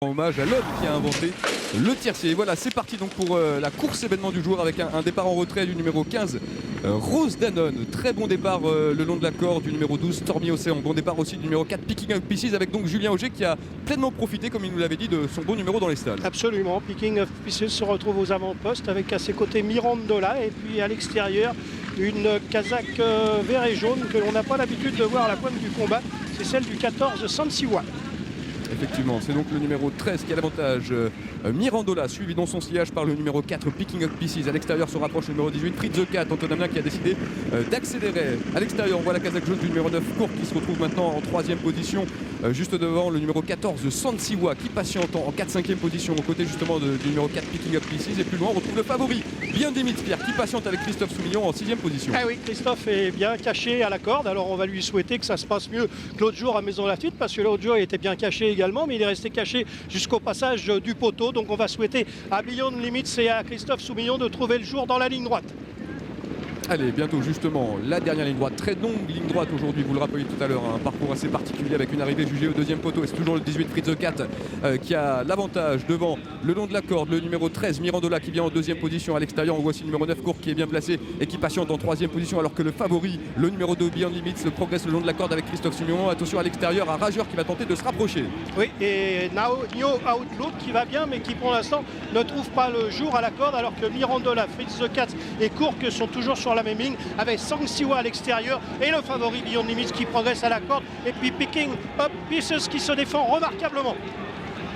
Hommage à l'homme qui a inventé le tiercé. Voilà, c'est parti donc pour la course événement du jour avec un départ en retrait du numéro 15, Rose Danone. Très bon départ le long de la corde du numéro 12, Stormy Océan. Bon départ aussi du numéro 4, Picking of Pieces, avec donc Julien Auger qui a pleinement profité, comme il nous l'avait dit, de son bon numéro dans les stalles. Absolument, Picking of Pieces se retrouve aux avant-postes avec à ses côtés Mirandola et puis à l'extérieur une casaque vert et jaune que l'on n'a pas l'habitude de voir à la pointe du combat. C'est celle du 14, Sansiwa. Effectivement, c'est donc le numéro 13 qui a l'avantage, Mirandola, suivi dans son sillage par le numéro 4, Picking of Pieces. À l'extérieur se rapproche le numéro 18, Fritz the Cat, Antonin qui a décidé d'accélérer. À l'extérieur, on voit la casaque jaune du numéro 9, Court, qui se retrouve maintenant en 3e position, juste devant le numéro 14, Sansiwa, qui patiente en 4-5e position, aux côtés justement du numéro 4, Picking of Pieces. Et plus loin, on retrouve le favori, Beyond Limits, Pierre, qui patiente avec Christophe Soumillon en 6e position. Ah oui, Christophe est bien caché à la corde, alors on va lui souhaiter que ça se passe mieux que l'autre jour à Maison Laffitte, parce que l'autre jour il était bien caché également, mais il est resté caché jusqu'au passage du poteau. Donc on va souhaiter à Beyond Limits et à Christophe Soumillon de trouver le jour dans la ligne droite. Allez, bientôt justement la dernière ligne droite, très longue ligne droite aujourd'hui, vous le rappeliez tout à l'heure, un parcours assez particulier avec une arrivée jugée au 2e poteau, et c'est toujours le 18 Fritz the Cat qui a l'avantage devant le long de la corde, le numéro 13 Mirandola qui vient en 2e position. À l'extérieur, on voit aussi le numéro 9 Court qui est bien placé et qui patiente en 3e position, alors que le favori, le numéro 2 Beyond Limits, progresse le long de la corde avec Christophe Soumillon. Attention à l'extérieur à Rageur qui va tenter de se rapprocher. Oui, et New Outlook qui va bien, mais qui pour l'instant ne trouve pas le jour à la corde, alors que Mirandola, Fritz the Cat et Court sont toujours sur la même ligne, avec Sansiwa à l'extérieur et le favori Beyond Limits qui progresse à la corde, et puis Picking Up Pieces qui se défend remarquablement.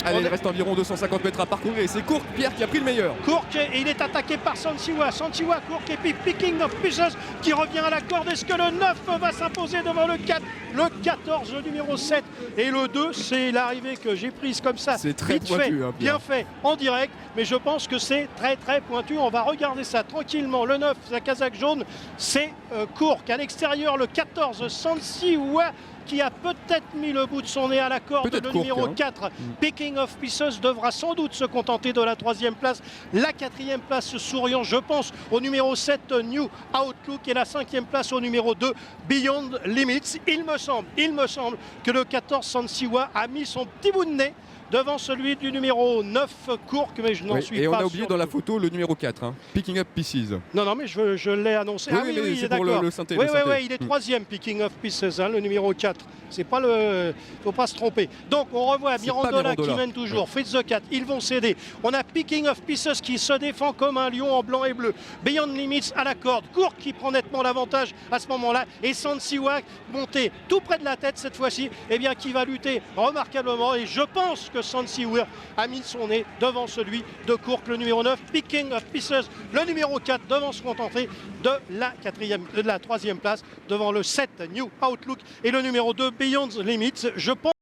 Allez, il reste environ 250 mètres à parcourir et c'est Court, Pierre, qui a pris le meilleur. Court, et il est attaqué par Sansiwa, Court, et puis Picking of Pieces qui revient à la corde. Est-ce que le 9 va s'imposer devant le 4, le 14, le numéro 7 et le 2? C'est l'arrivée que j'ai prise comme ça. C'est très pointu, hein, bien fait en direct, mais je pense que c'est très très pointu. On va regarder ça tranquillement. Le 9, la casaque jaune, c'est Court. À l'extérieur, le 14, Sansiwa, qui a peut-être mis le bout de son nez à la corde. Le numéro 4, Picking of Pieces, devra sans doute se contenter de la 3e place. La 4e place souriant, je pense, au numéro 7, New Outlook, et la 5e place au numéro 2, Beyond Limits. Il me semble que le 14, Sansiwa, a mis son petit bout de nez devant celui du numéro 9, Court, mais je n'en suis pas sûr. Et on a oublié dans la photo le numéro 4, Picking Up Pieces. Non, mais je l'ai annoncé. Oui, c'est pour le synthé. Oui, il est 3e, Picking of Pieces, le numéro 4. C'est pas le... faut pas se tromper. Donc on revoit Mirandola qui mène toujours, Fritz the Cat, ils vont céder. On a Picking of Pieces qui se défend comme un lion en blanc et bleu. Beyond Limits à la corde, Court qui prend nettement l'avantage à ce moment-là, et Sansiwa monté tout près de la tête cette fois-ci, qui va lutter remarquablement, et je pense que Sansiwa a mis son nez devant celui de Court, le numéro 9, Picking of Pieces, le numéro 4 devant se contenter de la 3e place devant le 7 New Outlook et le numéro 2 Beyond Limits. Je pense